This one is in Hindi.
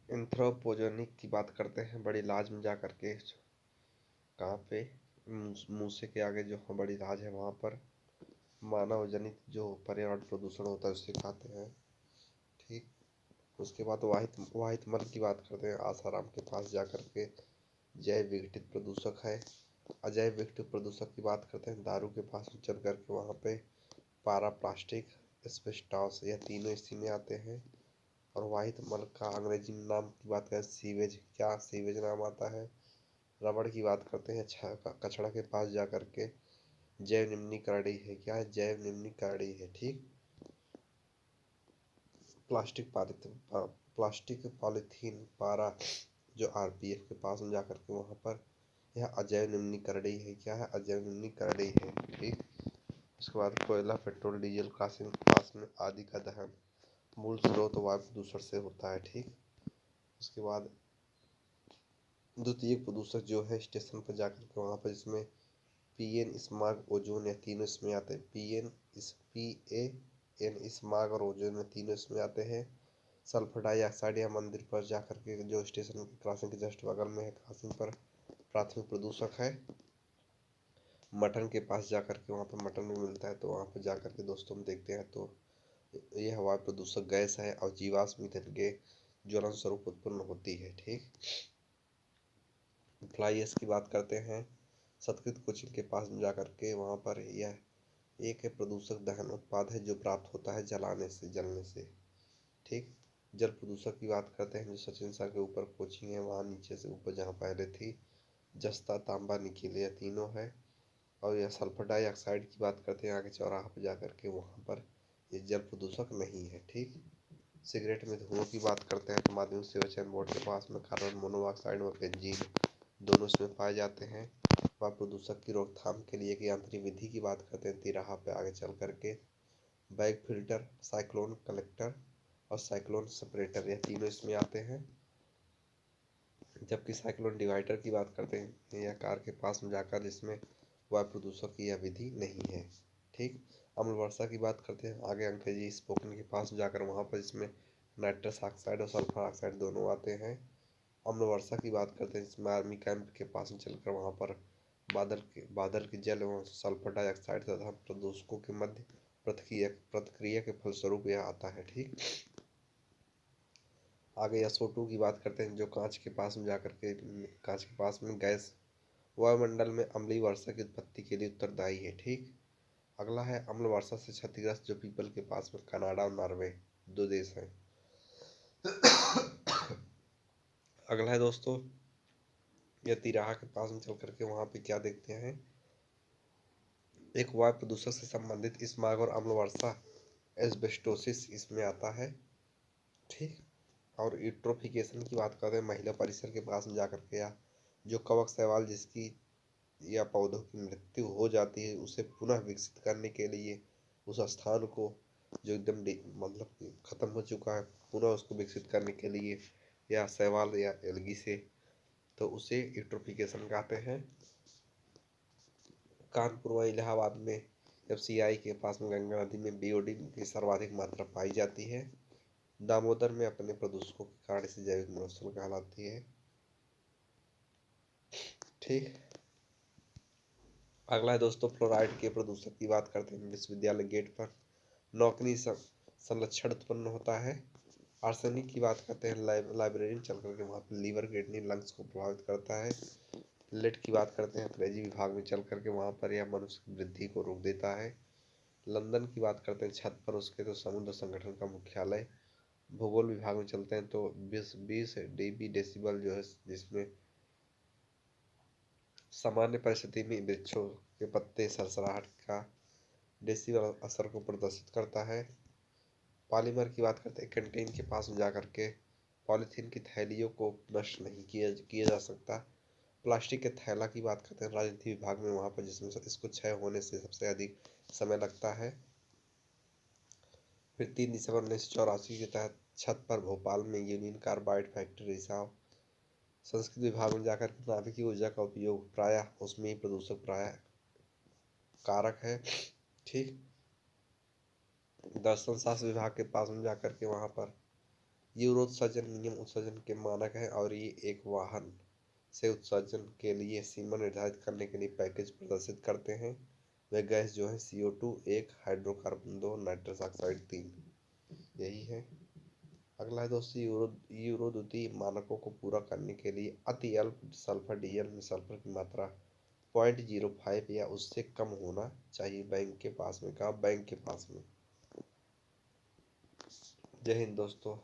एंथ्रोपोजेनिक की बात करते हैं, बड़ी लाज में जा करके कहाँ पे, मूसे के आगे जो बड़ी लाज है वहाँ पर मानव जनित जो पर्यावरण प्रदूषण होता है उससे खाते हैं। ठीक। उसके बाद वाहित वाहित मल की बात करते हैं, आसाराम के पास जा करके जैव विघटित प्रदूषक है। अजैव विघटित प्रदूषक की बात करते हैं, दारू के पास चल करके वहाँ पे पारा प्लास्टिक, एस्बेस्टॉस, यह तीनों इसी में आते हैं। और वाहित मल का अंग्रेजी में नाम की बात करें सीवेज, क्या सीवेज नाम आता है। रबड़ की बात करते हैं, कचड़ा के पास जा करके जैव निम्नीकरणी है, क्या है, जैव निम्नीकरणी है। ठीक। प्लास्टिक पॉलीथीन पारा जो आरपीएफ के पास में जाकर के वहाँ पर यह अजैव निम्नीकरणी है, क्या है, अजैव निम्नीकरणी है। ठीक। उसके बाद कोयला, पेट्रोल, डीजल, कास्ट में आदि का दहन मूल स्रोत वायु प्रदूषण से होता है। ठीक। उसके बाद द्वितीय प्रदूषक जो है स्टेशन पर जाकर के वहाँ पर जिसमें पीएन, स्माग, ओजोन, या तीनों इसमें आते हैं। पीएन, स्माग और ओजोन में तीनों इसमें आते हैं। सल्फर डाइऑक्साइड या मंदिर पर जाकर के जो स्टेशन क्रॉसिंग के जस्ट बगल में है, क्रॉसिंग पर प्राथमिक प्रदूषक है। मटन के पास जाकर के वहाँ पर मटन भी मिलता है, तो वहाँ पर जाकर के दोस्तों हम देखते हैं तो यह हवा प्रदूषक गैस है और जीवाश्म ईंधन के ज्वलन स्वरूप उत्पन्न होती है। ठीक। फ्लाई ऐश की बात करते हैं, संस्कृत कोचिन के पास जाकर के वहाँ पर यह एक है प्रदूषक दहन उत्पाद है जो प्राप्त होता है जलाने से, जलने से। ठीक। जल प्रदूषक की बात करते हैं, जो सचिन सर के ऊपर कोचिंग है वहाँ नीचे से ऊपर जहाँ पहले थी, जस्ता, तांबा, निकेल, यह तीनों है। और यह सल्फर डाइऑक्साइड की बात करते हैं आगे चौराहा पर जाकर के वहाँ पर ये जल प्रदूषक नहीं है। ठीक। सिगरेट में धुओं की बात करते हैं तो माध्यमिक सेवचयन बोर्ड के पास में कार्बन मोनोऑक्साइड व बेंजीन दोनों इसमें पाए जाते हैं। वायु प्रदूषक की रोकथाम के लिए एक यांत्रिक विधि की बात करते हैं तिराहा पे आगे चल करके, बैग फिल्टर, साइक्लोन कलेक्टर और साइक्लोन सेपरेटर, यह तीनों इसमें आते हैं। जबकि साइक्लोन डिवाइडर की बात करते हैं यह कार के पास में जाकर जिसमें वायु प्रदूषक की यह विधि नहीं है। ठीक। अम्ल वर्षा की बात करते हैं आगे अंग्रेजी स्पोकन के पास जाकर वहाँ पर इसमें नाइट्रस ऑक्साइड और सल्फर ऑक्साइड दोनों आते हैं। अम्ल वर्षा की बात करते हैं जिसमें आर्मी कैंप के पास में चलकर वहाँ पर बादल के जल एवं सल्फर डाइऑक्साइड तथा प्रदूषकों के मध्य प्रतिक्रिया के फलस्वरूप यह आता है। ठीक। आगे SO2 की बात करते हैं, जो कांच के पास में गैस वायुमंडल में अम्लीय वर्षा की उत्पत्ति के लिए उत्तरदायी है। ठीक। अगला है अम्ल वर्षा से क्षतिग्रस्त जो पीपल के पास में कनाडा और नॉर्वे दो देश हैं। अगला है दोस्तों यह तिराहा के पास में चल करके वहाँ पे क्या देखते हैं, एक वायु प्रदूषक से संबंधित स्माग और अम्ल वर्षा एस्बेस्टोसिस इसमें आता है। ठीक। और यूट्रोफिकेशन की बात करते हैं, महिला परिसर के पास में जाकर के या जो कवक शैवाल जिसकी या पौधों की मृत्यु हो जाती है उसे पुनः विकसित करने के लिए उस स्थान को जो एकदम मतलब खत्म हो चुका है पुनः उसको विकसित करने के लिए या शैवाल या एल्गी से, तो उसे यूट्रोफिकेशन कहते हैं। कानपुर व इलाहाबाद में FCI के पास में गंगा नदी में BOD की सर्वाधिक मात्रा पाई जाती है। दामोदर में अपने प्रदूषकों के कारण से जैविक महोत्सव कहलाती है। ठीक। अगला है दोस्तों फ्लोराइड के प्रदूषक की बात करते हैं, विश्वविद्यालय गेट पर नौकरी संरक्षण उत्पन्न होता है। आर्सेनिक की बात करते हैं, लाइब्रेरी में चल करके वहाँ पर लीवर, किडनी, लंग्स को प्रभावित करता है। लेड की बात करते हैं अंग्रेजी विभाग में चल करके वहाँ पर यह मनुष्य की वृद्धि को रोक देता है। लंदन की बात करते हैं छत पर उसके तो समुद्र संगठन का मुख्यालय। भूगोल विभाग में चलते हैं तो 20 dB डेसिबल जो है जिसमें सामान्य परिस्थिति में वृक्षों के पत्ते सरसराहट का डेसिबल असर को प्रदर्शित करता है। पॉलीमर की बात करते हैं, कंटेन के पास में जाकर के पॉलीथीन की थैलियों को नष्ट नहीं किया जा सकता। प्लास्टिक के थैला की बात करते हैं राजनीति विभाग में वहाँ पर जिसमें इसको क्षय होने से सबसे अधिक समय लगता है। फिर 3 दिसंबर 1984 के तहत छत पर भोपाल में यूनियन कार्बाइड फैक्ट्री रिसाव। संस्कृत विभाग में जाकर के नाभिकीय ऊर्जा का उपयोग प्रायः उसमें ही प्रदूषक प्रायः कारक है। ठीक। दर्शन शास्त्र विभाग के पास में जाकर के वहाँ पर यूरो उत्सर्जन नियम उत्सर्जन के मानक है और ये एक वाहन से उत्सर्जन के लिए सीमा निर्धारित करने के लिए पैकेज प्रदर्शित करते हैं। वह गैस जो है CO2 1, हाइड्रोकार्बन 2, नाइट्रस ऑक्साइड 3, यही है। अगला है दोस्तों यूरो द्वितीय मानकों को पूरा करने के लिए अति अल्प सल्फर डीजल में सल्फर की मात्रा 0.05 या उससे कम होना चाहिए। बैंक के पास में। जय हिंद दोस्तों।